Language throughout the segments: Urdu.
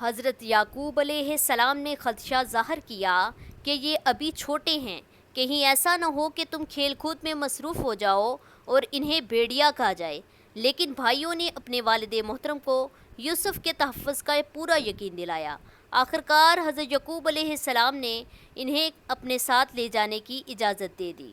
حضرت یعقوب علیہ السلام نے خدشہ ظاہر کیا کہ یہ ابھی چھوٹے ہیں، کہیں ایسا نہ ہو کہ تم کھیل کود میں مصروف ہو جاؤ اور انہیں بھیڑیا کھا جائے۔ لیکن بھائیوں نے اپنے والد محترم کو یوسف کے تحفظ کا پورا یقین دلایا۔ آخرکار حضرت یعقوب علیہ السلام نے انہیں اپنے ساتھ لے جانے کی اجازت دے دی۔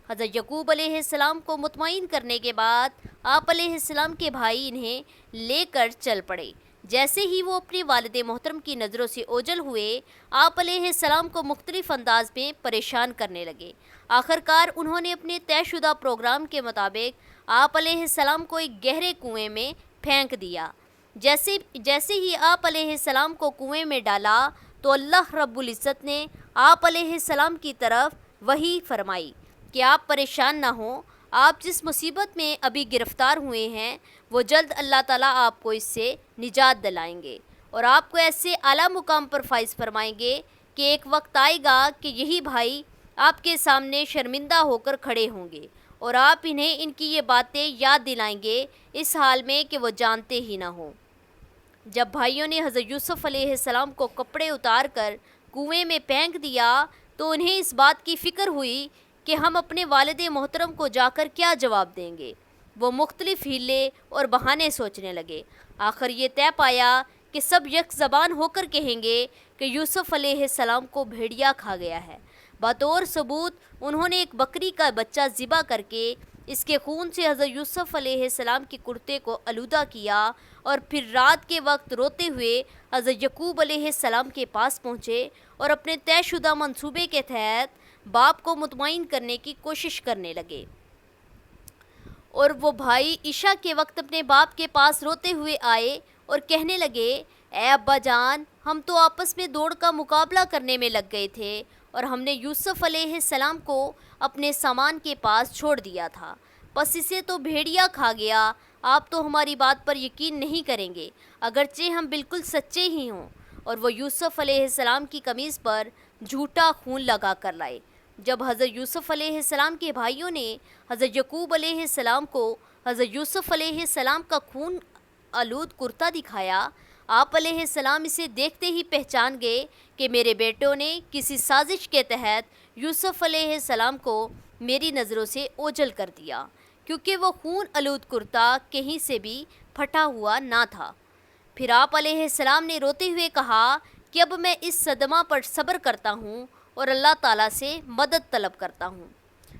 حضرت یعقوب علیہ السلام کو مطمئن کرنے کے بعد آپ علیہ السلام کے بھائی انہیں لے کر چل پڑے۔ جیسے ہی وہ اپنے والد محترم کی نظروں سے اوجھل ہوئے، آپ علیہ السلام کو مختلف انداز میں پریشان کرنے لگے۔ آخرکار انہوں نے اپنے طے شدہ پروگرام کے مطابق آپ علیہ السلام کو ایک گہرے کنویں میں پھینک دیا۔ جیسے ہی آپ علیہ السلام کو کنویں میں ڈالا تو اللہ رب العزت نے آپ علیہ السلام کی طرف وحی فرمائی کہ آپ پریشان نہ ہوں، آپ جس مصیبت میں ابھی گرفتار ہوئے ہیں وہ جلد اللہ تعالیٰ آپ کو اس سے نجات دلائیں گے اور آپ کو ایسے اعلیٰ مقام پر فائز فرمائیں گے کہ ایک وقت آئے گا کہ یہی بھائی آپ کے سامنے شرمندہ ہو کر کھڑے ہوں گے اور آپ انہیں ان کی یہ باتیں یاد دلائیں گے اس حال میں کہ وہ جانتے ہی نہ ہوں۔ جب بھائیوں نے حضرت یوسف علیہ السلام کو کپڑے اتار کر کنویں میں پھینک دیا تو انہیں اس بات کی فکر ہوئی کہ ہم اپنے والد محترم کو جا کر کیا جواب دیں گے۔ وہ مختلف ہیلے اور بہانے سوچنے لگے۔ آخر یہ طے پایا کہ سب یک زبان ہو کر کہیں گے کہ یوسف علیہ السلام کو بھیڑیا کھا گیا ہے۔ بطور ثبوت انہوں نے ایک بکری کا بچہ ذبح کر کے اس کے خون سے حضرت یوسف علیہ السلام کے کرتے کو آلودہ کیا اور پھر رات کے وقت روتے ہوئے حضرت یعقوب علیہ السلام کے پاس پہنچے اور اپنے طے شدہ منصوبے کے تحت باپ کو مطمئن کرنے کی کوشش کرنے لگے۔ اور وہ بھائی عشاء کے وقت اپنے باپ کے پاس روتے ہوئے آئے اور کہنے لگے، اے ابا جان، ہم تو آپس میں دوڑ کا مقابلہ کرنے میں لگ گئے تھے اور ہم نے یوسف علیہ السلام کو اپنے سامان کے پاس چھوڑ دیا تھا، بس اسے تو بھیڑیا کھا گیا۔ آپ تو ہماری بات پر یقین نہیں کریں گے اگرچہ ہم بالکل سچے ہی ہوں۔ اور وہ یوسف علیہ السلام کی قمیص پر جھوٹا خون لگا کر لائے۔ جب حضرت یوسف علیہ السلام کے بھائیوں نے حضرت یعقوب علیہ السلام کو حضرت یوسف علیہ السلام کا خون آلود کرتا دکھایا، آپ علیہ السلام اسے دیکھتے ہی پہچان گئے کہ میرے بیٹوں نے کسی سازش کے تحت یوسف علیہ السلام کو میری نظروں سے اوجھل کر دیا، کیونکہ وہ خون آلود کرتا کہیں سے بھی پھٹا ہوا نہ تھا۔ پھر آپ علیہ السلام نے روتے ہوئے کہا کہ اب میں اس صدمہ پر صبر کرتا ہوں اور اللہ تعالیٰ سے مدد طلب کرتا ہوں۔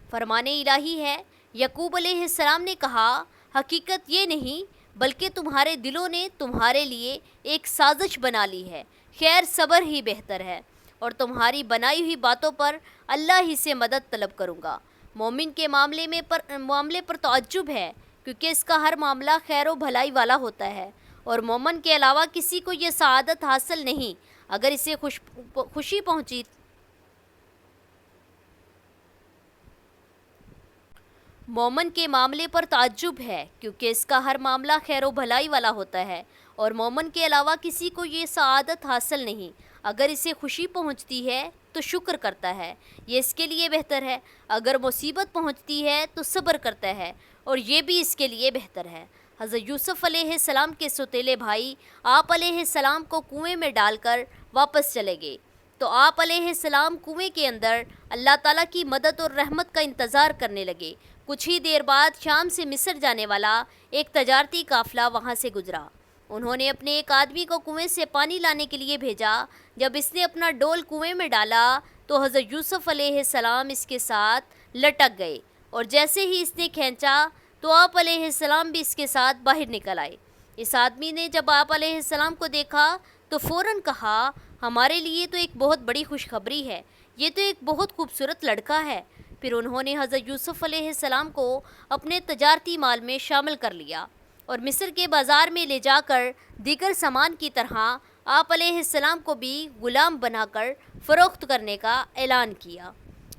فرمان الہی ہے، یعقوب علیہ السلام نے کہا، حقیقت یہ نہیں بلکہ تمہارے دلوں نے تمہارے لیے ایک سازش بنا لی ہے، خیر صبر ہی بہتر ہے، اور تمہاری بنائی ہوئی باتوں پر اللہ ہی سے مدد طلب کروں گا۔ مومن کے معاملے پر تعجب ہے کیونکہ اس کا ہر معاملہ خیر و بھلائی والا ہوتا ہے اور مومن کے علاوہ کسی کو یہ سعادت حاصل نہیں۔ اگر اسے خوشی پہنچی مومن کے معاملے پر تعجب ہے کیونکہ اس کا ہر معاملہ خیر و بھلائی والا ہوتا ہے اور مومن کے علاوہ کسی کو یہ سعادت حاصل نہیں۔ اگر اسے خوشی پہنچتی ہے تو شکر کرتا ہے، یہ اس کے لیے بہتر ہے۔ اگر مصیبت پہنچتی ہے تو صبر کرتا ہے اور یہ بھی اس کے لیے بہتر ہے۔ حضرت یوسف علیہ السلام کے سوتیلے بھائی آپ علیہ السلام کو کنویں میں ڈال کر واپس چلے گئے تو آپ علیہ السلام کنویں کے اندر اللہ تعالیٰ کی مدد اور رحمت کا انتظار کرنے لگے۔ کچھ ہی دیر بعد شام سے مصر جانے والا ایک تجارتی قافلہ وہاں سے گزرا۔ انہوں نے اپنے ایک آدمی کو کنویں سے پانی لانے کے لیے بھیجا۔ جب اس نے اپنا ڈول کنویں میں ڈالا تو حضرت یوسف علیہ السلام اس کے ساتھ لٹک گئے اور جیسے ہی اس نے کھینچا تو آپ علیہ السلام بھی اس کے ساتھ باہر نکل آئے۔ اس آدمی نے جب آپ علیہ السلام کو دیکھا تو فوراً کہا، ہمارے لیے تو ایک بہت بڑی خوشخبری ہے، یہ تو ایک بہت خوبصورت لڑکا ہے۔ پھر انہوں نے حضرت یوسف علیہ السلام کو اپنے تجارتی مال میں شامل کر لیا اور مصر کے بازار میں لے جا کر دیگر سامان کی طرح آپ علیہ السلام کو بھی غلام بنا کر فروخت کرنے کا اعلان کیا۔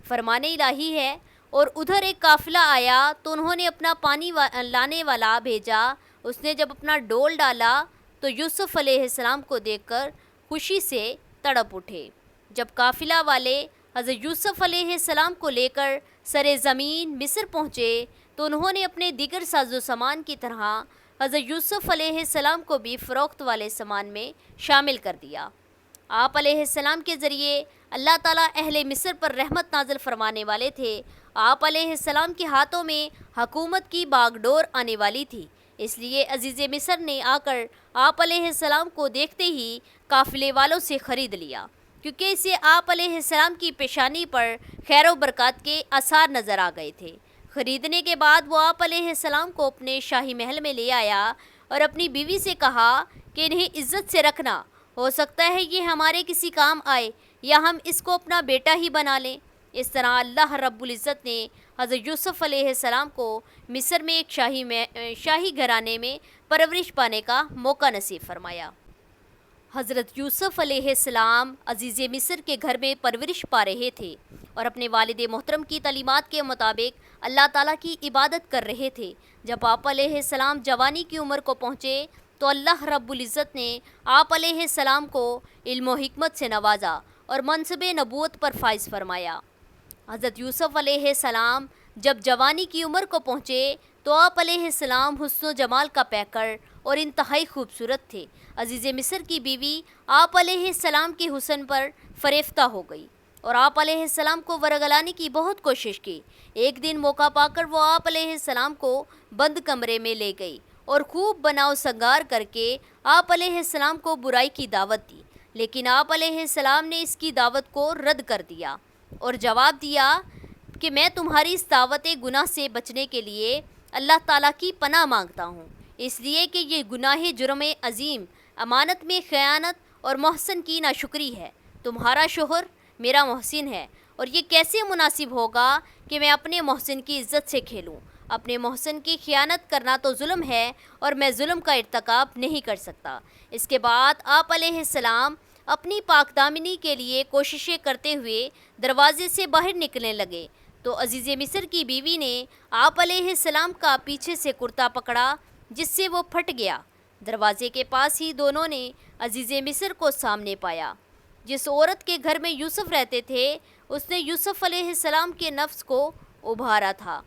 فرمان الہی ہے، اور ادھر ایک قافلہ آیا تو انہوں نے اپنا پانی لانے والا بھیجا۔ اس نے جب اپنا ڈول ڈالا تو یوسف علیہ السلام کو دیکھ کر خوشی سے تڑپ اٹھے۔ جب قافلہ والے حضرت یوسف علیہ السلام کو لے کر سر زمین مصر پہنچے تو انہوں نے اپنے دیگر ساز و سامان کی طرح حضرت یوسف علیہ السلام کو بھی فروخت والے سامان میں شامل کر دیا۔ آپ علیہ السلام کے ذریعے اللہ تعالیٰ اہل مصر پر رحمت نازل فرمانے والے تھے۔ آپ علیہ السلام کے ہاتھوں میں حکومت کی باغ ڈور آنے والی تھی، اس لیے عزیز مصر نے آ کر آپ علیہ السلام کو دیکھتے ہی قافلے والوں سے خرید لیا، کیونکہ اسے آپ علیہ السلام کی پیشانی پر خیر و برکات کے آثار نظر آ گئے تھے۔ خریدنے کے بعد وہ آپ علیہ السلام کو اپنے شاہی محل میں لے آیا اور اپنی بیوی سے کہا کہ انہیں عزت سے رکھنا، ہو سکتا ہے یہ ہمارے کسی کام آئے یا ہم اس کو اپنا بیٹا ہی بنا لیں۔ اس طرح اللہ رب العزت نے حضرت یوسف علیہ السلام کو مصر میں ایک شاہی گھرانے میں پرورش پانے کا موقع نصیب فرمایا۔ حضرت یوسف علیہ السلام عزیز مصر کے گھر میں پرورش پا رہے تھے اور اپنے والد محترم کی تعلیمات کے مطابق اللہ تعالیٰ کی عبادت کر رہے تھے۔ جب آپ علیہ السلام جوانی کی عمر کو پہنچے تو اللہ رب العزت نے آپ علیہ السلام کو علم و حکمت سے نوازا اور منصب نبوت پر فائز فرمایا۔ حضرت یوسف علیہ السلام جب جوانی کی عمر کو پہنچے تو آپ علیہ السلام حسن و جمال کا پیکر اور انتہائی خوبصورت تھے۔ عزیز مصر کی بیوی آپ علیہ السلام کے حسن پر فریفتہ ہو گئی اور آپ علیہ السلام کو ورگلانے کی بہت کوشش کی۔ ایک دن موقع پا کر وہ آپ علیہ السلام کو بند کمرے میں لے گئی اور خوب بناؤ سنگار کر کے آپ علیہ السلام کو برائی کی دعوت دی، لیکن آپ علیہ السلام نے اس کی دعوت کو رد کر دیا اور جواب دیا کہ میں تمہاری اس دعوت گناہ سے بچنے کے لیے اللہ تعالیٰ کی پناہ مانگتا ہوں، اس لیے کہ یہ گناہ جرم عظیم، امانت میں خیانت اور محسن کی ناشکری ہے۔ تمہارا شوہر میرا محسن ہے اور یہ کیسے مناسب ہوگا کہ میں اپنے محسن کی عزت سے کھیلوں؟ اپنے محسن کی خیانت کرنا تو ظلم ہے اور میں ظلم کا ارتکاب نہیں کر سکتا۔ اس کے بعد آپ علیہ السلام اپنی پاک دامنی کے لیے کوششیں کرتے ہوئے دروازے سے باہر نکلنے لگے تو عزیز مصر کی بیوی نے آپ علیہ السلام کا پیچھے سے کرتا پکڑا، جس سے وہ پھٹ گیا۔ دروازے کے پاس ہی دونوں نے عزیز مصر کو سامنے پایا۔ جس عورت کے گھر میں یوسف رہتے تھے اس نے یوسف علیہ السلام کے نفس کو ابھارا تھا۔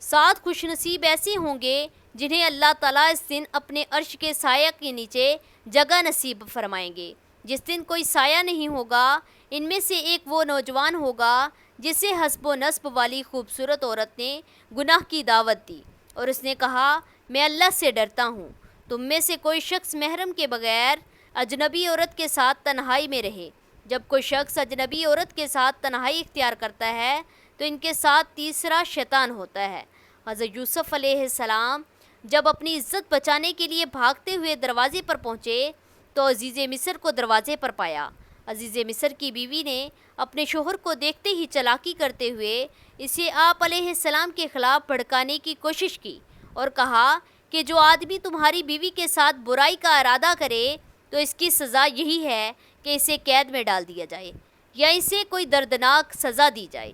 7 خوش نصیب ایسے ہوں گے جنہیں اللہ تعالیٰ اس دن اپنے عرش کے سایہ کے نیچے جگہ نصیب فرمائیں گے۔ جس دن کوئی سایہ نہیں ہوگا، ان میں سے ایک وہ نوجوان ہوگا جسے حسب و نسب والی خوبصورت عورت نے گناہ کی دعوت دی اور اس نے کہا میں اللہ سے ڈرتا ہوں، تم میں سے کوئی شخص محرم کے بغیر اجنبی عورت کے ساتھ تنہائی میں رہے۔ جب کوئی شخص اجنبی عورت کے ساتھ تنہائی اختیار کرتا ہے تو ان کے ساتھ تیسرا شیطان ہوتا ہے۔ حضرت یوسف علیہ السلام جب اپنی عزت بچانے کے لیے بھاگتے ہوئے دروازے پر پہنچے تو عزیز مصر کو دروازے پر پایا۔ عزیز مصر کی بیوی نے اپنے شوہر کو دیکھتے ہی چالاکی کرتے ہوئے اسے آپ علیہ السلام کے خلاف بھڑکانے کی کوشش کی اور کہا کہ جو آدمی تمہاری بیوی کے ساتھ برائی کا ارادہ کرے تو اس کی سزا یہی ہے کہ اسے قید میں ڈال دیا جائے یا اسے کوئی دردناک سزا دی جائے۔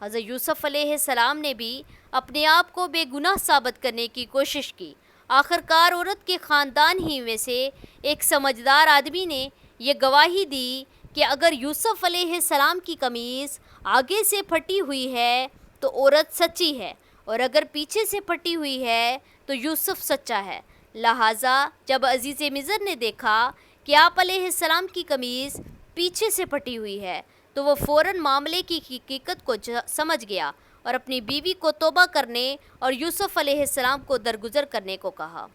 حضرت یوسف علیہ السلام نے بھی اپنے آپ کو بے گناہ ثابت کرنے کی کوشش کی۔ آخر کار عورت کے خاندان ہی میں سے ایک سمجھدار آدمی نے یہ گواہی دی کہ اگر یوسف علیہ السلام کی قمیص آگے سے پھٹی ہوئی ہے تو عورت سچی ہے اور اگر پیچھے سے پھٹی ہوئی ہے تو یوسف سچا ہے۔ لہٰذا جب عزیز مصر نے دیکھا کہ آپ علیہ السلام کی قمیص پیچھے سے پھٹی ہوئی ہے تو وہ فوراً معاملے کی حقیقت کو سمجھ گیا اور اپنی بیوی کو توبہ کرنے اور یوسف علیہ السلام کو درگزر کرنے کو کہا۔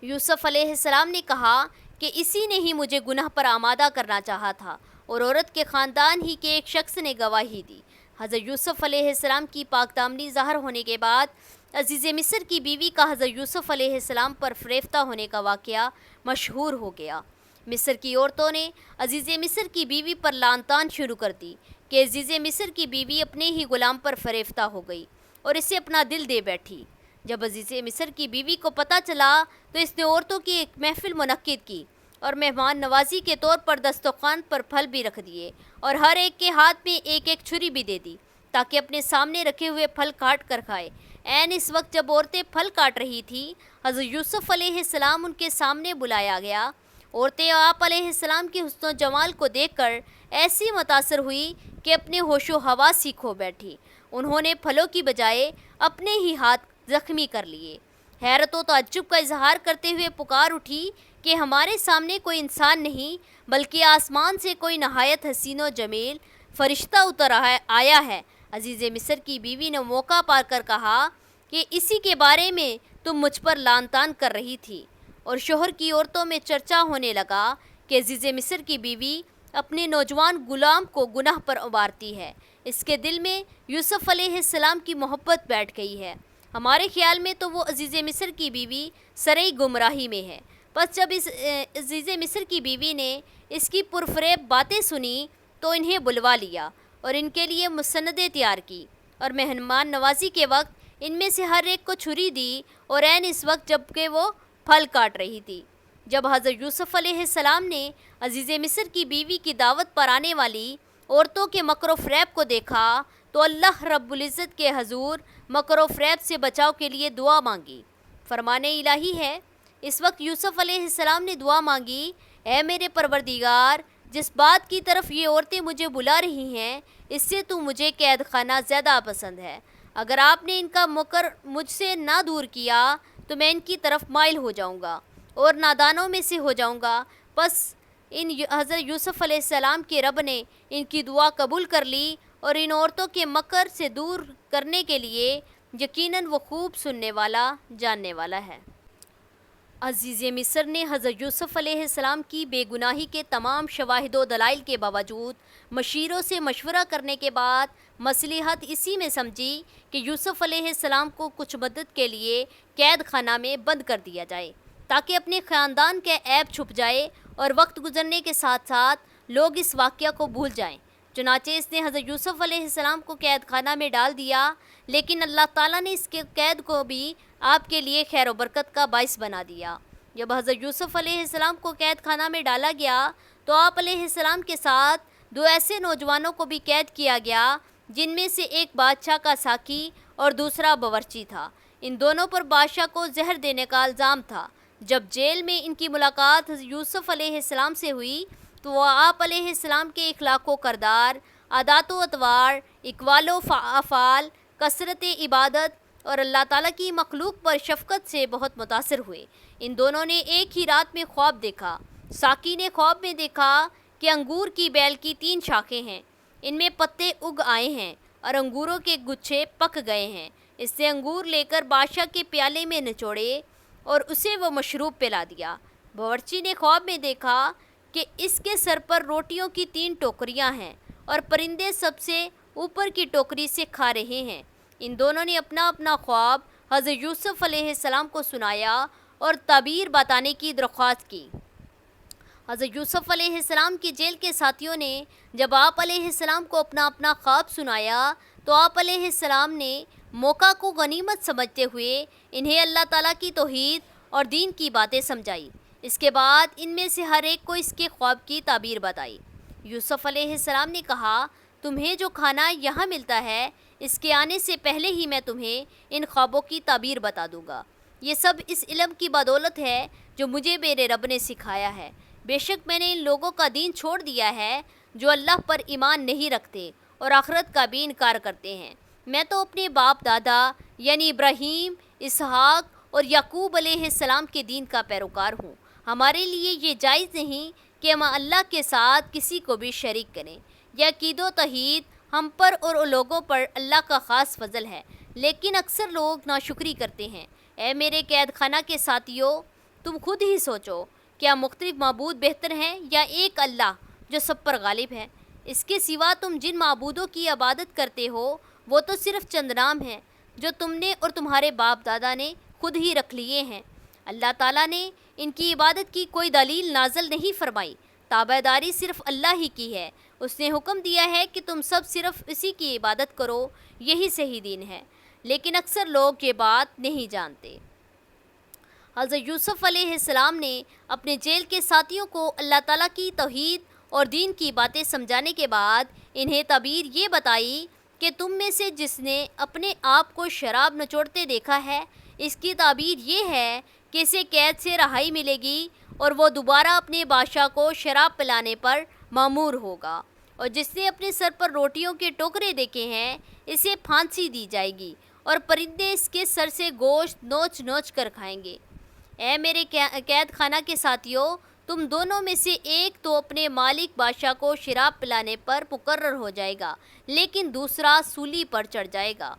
یوسف علیہ السلام نے کہا کہ اسی نے ہی مجھے گناہ پر آمادہ کرنا چاہا تھا اور عورت کے خاندان ہی کے ایک شخص نے گواہی دی۔ حضرت یوسف علیہ السلام کی پاک دامنی ظاہر ہونے کے بعد عزیز مصر کی بیوی کا حضرت یوسف علیہ السلام پر فریفتہ ہونے کا واقعہ مشہور ہو گیا۔ مصر کی عورتوں نے عزیز مصر کی بیوی پر لعن طعن شروع کر دی کہ عزیز مصر کی بیوی اپنے ہی غلام پر فریفتہ ہو گئی اور اسے اپنا دل دے بیٹھی۔ جب عزیز مصر کی بیوی کو پتہ چلا تو اس نے عورتوں کی ایک محفل منعقد کی اور مہمان نوازی کے طور پر دسترخوان پر پھل بھی رکھ دیے اور ہر ایک کے ہاتھ میں ایک ایک چھری بھی دے دی تاکہ اپنے سامنے رکھے ہوئے پھل کاٹ کر کھائے۔ عین اس وقت جب عورتیں پھل کاٹ رہی تھیں حضرت یوسف علیہ السلام ان کے سامنے بلایا گیا۔ عورتیں آپ علیہ السلام کے حسن و جمال کو دیکھ کر ایسی متاثر ہوئی کہ اپنے ہوش و حواس ہی کھو بیٹھی۔ انہوں نے پھلوں کی بجائے اپنے ہی ہاتھ زخمی کر لیے حیرت و تعجب کا اظہار کرتے ہوئے پکار اٹھی کہ ہمارے سامنے کوئی انسان نہیں بلکہ آسمان سے کوئی نہایت حسین و جمیل فرشتہ اتر آیا ہے۔ عزیز مصر کی بیوی نے موقع پا کر کہا کہ اسی کے بارے میں تم مجھ پر لعن طعن کر رہی تھی، اور شوہر کی عورتوں میں چرچا ہونے لگا کہ عزیز مصر کی بیوی اپنے نوجوان غلام کو گناہ پر ابارتی ہے، اس کے دل میں یوسف علیہ السلام کی محبت بیٹھ گئی ہے، ہمارے خیال میں تو وہ عزیز مصر کی بیوی سرئی گمراہی میں ہے۔ بس جب اس عزیز مصر کی بیوی نے اس کی پرفریب باتیں سنی تو انہیں بلوا لیا اور ان کے لیے مسندیں تیار کی، اور مہمان نوازی کے وقت ان میں سے ہر ایک کو چھری دی، اور عین اس وقت جب کہ وہ پھل کاٹ رہی تھی۔ جب حضرت یوسف علیہ السلام نے عزیز مصر کی بیوی کی دعوت پر آنے والی عورتوں کے مکر و فریب کو دیکھا تو اللہ رب العزت کے حضور مکر و فریب سے بچاؤ کے لیے دعا مانگی۔ فرمان الہی ہے، اس وقت یوسف علیہ السلام نے دعا مانگی، اے میرے پروردگار، جس بات کی طرف یہ عورتیں مجھے بلا رہی ہیں اس سے تو مجھے قید خانہ زیادہ پسند ہے، اگر آپ نے ان کا مکر مجھ سے نہ دور کیا تو میں ان کی طرف مائل ہو جاؤں گا اور نادانوں میں سے ہو جاؤں گا۔ بس ان حضرت یوسف علیہ السلام کے رب نے ان کی دعا قبول کر لی اور ان عورتوں کے مکر سے دور کرنے کے لیے یقیناً وہ خوب سننے والا جاننے والا ہے۔ عزیز مصر نے حضرت یوسف علیہ السلام کی بے گناہی کے تمام شواہد و دلائل کے باوجود مشیروں سے مشورہ کرنے کے بعد مصلحت اسی میں سمجھی کہ یوسف علیہ السلام کو کچھ مدت کے لیے قید خانہ میں بند کر دیا جائے تاکہ اپنے خاندان کے عیب چھپ جائے اور وقت گزرنے کے ساتھ ساتھ لوگ اس واقعہ کو بھول جائیں۔ چنانچہ اس نے حضرت یوسف علیہ السلام کو قید خانہ میں ڈال دیا، لیکن اللہ تعالیٰ نے اس کے قید کو بھی آپ کے لیے خیر و برکت کا باعث بنا دیا۔ جب حضرت یوسف علیہ السلام کو قید خانہ میں ڈالا گیا تو آپ علیہ السلام کے ساتھ دو ایسے نوجوانوں کو بھی قید کیا گیا جن میں سے ایک بادشاہ کا ساقی اور دوسرا باورچی تھا۔ ان دونوں پر بادشاہ کو زہر دینے کا الزام تھا۔ جب جیل میں ان کی ملاقات حضرت یوسف علیہ السلام سے ہوئی تو وہ آپ علیہ السلام کے اخلاق و کردار، عادات و اطوار، اقوال و افعال، کثرت عبادت اور اللہ تعالیٰ کی مخلوق پر شفقت سے بہت متاثر ہوئے۔ ان دونوں نے ایک ہی رات میں خواب دیکھا۔ ساقی نے خواب میں دیکھا کہ انگور کی بیل کی 3 شاخیں ہیں، ان میں پتے اگ آئے ہیں اور انگوروں کے گچھے پک گئے ہیں۔ اس نے انگور لے کر بادشاہ کے پیالے میں نچوڑے اور اسے وہ مشروب پلا دیا۔ باورچی نے خواب میں دیکھا کہ اس کے سر پر روٹیوں کی 3 ٹوکریاں ہیں اور پرندے سب سے اوپر کی ٹوکری سے کھا رہے ہیں۔ ان دونوں نے اپنا اپنا خواب حضرت یوسف علیہ السلام کو سنایا اور تعبیر بتانے کی درخواست کی۔ حضرت یوسف علیہ السلام کی جیل کے ساتھیوں نے جب آپ علیہ السلام کو اپنا اپنا خواب سنایا تو آپ علیہ السلام نے موقع کو غنیمت سمجھتے ہوئے انہیں اللہ تعالیٰ کی توحید اور دین کی باتیں سمجھائی۔ اس کے بعد ان میں سے ہر ایک کو اس کے خواب کی تعبیر بتائی۔ یوسف علیہ السلام نے کہا، تمہیں جو کھانا یہاں ملتا ہے اس کے آنے سے پہلے ہی میں تمہیں ان خوابوں کی تعبیر بتا دوں گا۔ یہ سب اس علم کی بدولت ہے جو مجھے میرے رب نے سکھایا ہے۔ بے شک میں نے ان لوگوں کا دین چھوڑ دیا ہے جو اللہ پر ایمان نہیں رکھتے اور آخرت کا بھی انکار کرتے ہیں۔ میں تو اپنے باپ دادا یعنی ابراہیم، اسحاق اور یعقوب علیہ السلام کے دین کا پیروکار ہوں۔ ہمارے لیے یہ جائز نہیں کہ ہم اللہ کے ساتھ کسی کو بھی شریک کریں۔ یہ عقید و توحید ہم پر اور ان لوگوں پر اللہ کا خاص فضل ہے، لیکن اکثر لوگ ناشکری کرتے ہیں۔ اے میرے قید خانہ کے ساتھیوں، تم خود ہی سوچو، کیا مختلف معبود بہتر ہیں یا ایک اللہ جو سب پر غالب ہے؟ اس کے سوا تم جن معبودوں کی عبادت کرتے ہو وہ تو صرف چند نام ہیں جو تم نے اور تمہارے باپ دادا نے خود ہی رکھ لیے ہیں۔ اللہ تعالیٰ نے ان کی عبادت کی کوئی دلیل نازل نہیں فرمائی، تابع داری صرف اللہ ہی کی ہے۔ اس نے حکم دیا ہے کہ تم سب صرف اسی کی عبادت کرو، یہی صحیح دین ہے، لیکن اکثر لوگ یہ بات نہیں جانتے۔ حضرت یوسف علیہ السلام نے اپنے جیل کے ساتھیوں کو اللہ تعالیٰ کی توحید اور دین کی باتیں سمجھانے کے بعد انہیں تعبیر یہ بتائی کہ تم میں سے جس نے اپنے آپ کو شراب نچوڑتے دیکھا ہے، اس کی تعبیر یہ ہے کہ اسے قید سے رہائی ملے گی اور وہ دوبارہ اپنے بادشاہ کو شراب پلانے پر مأمور ہوگا، اور جس نے اپنے سر پر روٹیوں کے ٹوکرے دیکھے ہیں اسے پھانسی دی جائے گی، اور پرندے اس کے سر سے گوشت نوچ نوچ کر کھائیں گے۔ اے میرے قید خانہ کے ساتھیوں، تم دونوں میں سے ایک تو اپنے مالک بادشاہ کو شراب پلانے پر مقرر ہو جائے گا، لیکن دوسرا سولی پر چڑھ جائے گا۔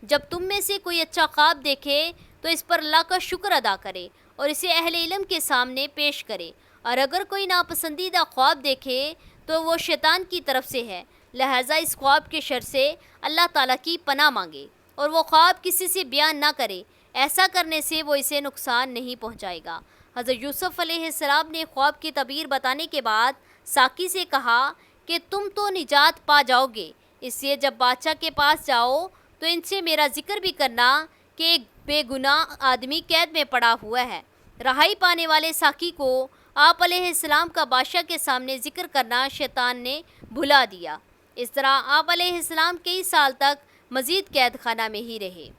جب تم میں سے کوئی اچھا خواب دیکھے تو اس پر اللہ کا شکر ادا کرے اور اسے اہل علم کے سامنے پیش کرے، اور اگر کوئی ناپسندیدہ خواب دیکھے تو وہ شیطان کی طرف سے ہے، لہٰذا اس خواب کے شر سے اللہ تعالیٰ کی پناہ مانگے اور وہ خواب کسی سے بیان نہ کرے، ایسا کرنے سے وہ اسے نقصان نہیں پہنچائے گا۔ حضرت یوسف علیہ السلام نے خواب کی تعبیر بتانے کے بعد ساقی سے کہا کہ تم تو نجات پا جاؤ گے، اس لیے جب بادشاہ کے پاس جاؤ تو ان سے میرا ذکر بھی کرنا کہ ایک بے گناہ آدمی قید میں پڑا ہوا ہے۔ رہائی پانے والے ساقی کو آپ علیہ السلام کا بادشاہ کے سامنے ذکر کرنا شیطان نے بھلا دیا۔ اس طرح آپ علیہ السلام کئی سال تک مزید قید خانہ میں ہی رہے۔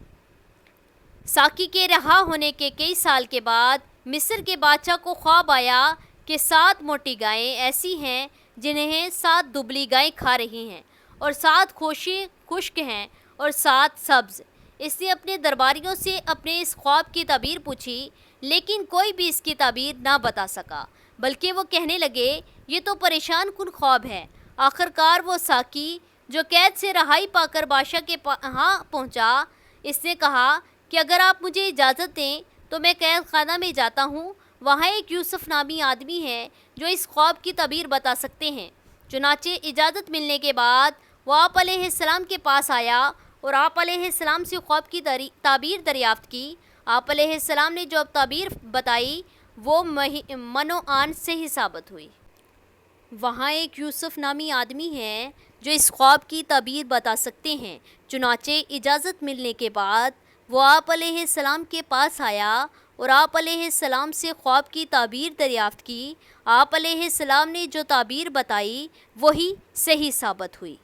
ساقی کے رہا ہونے کے کئی سال کے بعد مصر کے بادشاہ کو خواب آیا کہ 7 موٹی گائیں ایسی ہیں جنہیں 7 دبلی گائیں کھا رہی ہیں، اور 7 خشک ہیں اور 7 سبز۔ اس نے اپنے درباریوں سے اپنے اس خواب کی تعبیر پوچھی، لیکن کوئی بھی اس کی تعبیر نہ بتا سکا، بلکہ وہ کہنے لگے یہ تو پریشان کن خواب ہے۔ آخرکار وہ ساقی جو قید سے رہائی پا کر بادشاہ کے ہاں پہنچا، اس نے کہا کہ اگر آپ مجھے اجازت دیں تو میں قید خانہ میں جاتا ہوں، وہاں ایک یوسف نامی آدمی ہے جو اس خواب کی تعبیر بتا سکتے ہیں۔ چنانچہ اجازت ملنے کے بعد وہ آپ علیہ السلام کے پاس آیا اور آپ علیہ السلام سے خواب کی تعبیر دریافت کی۔ آپ علیہ السلام نے جو تعبیر بتائی وہ من و آن صحیح ثابت ہوئی۔ وہاں ایک یوسف نامی آدمی ہے جو اس خواب کی تعبیر بتا سکتے ہیں۔ چنانچہ اجازت ملنے کے بعد وہ آپ علیہ السلام کے پاس آیا اور آپ علیہ السلام سے خواب کی تعبیر دریافت کی۔ آپ علیہ السلام نے جو تعبیر بتائی وہی صحیح ثابت ہوئی۔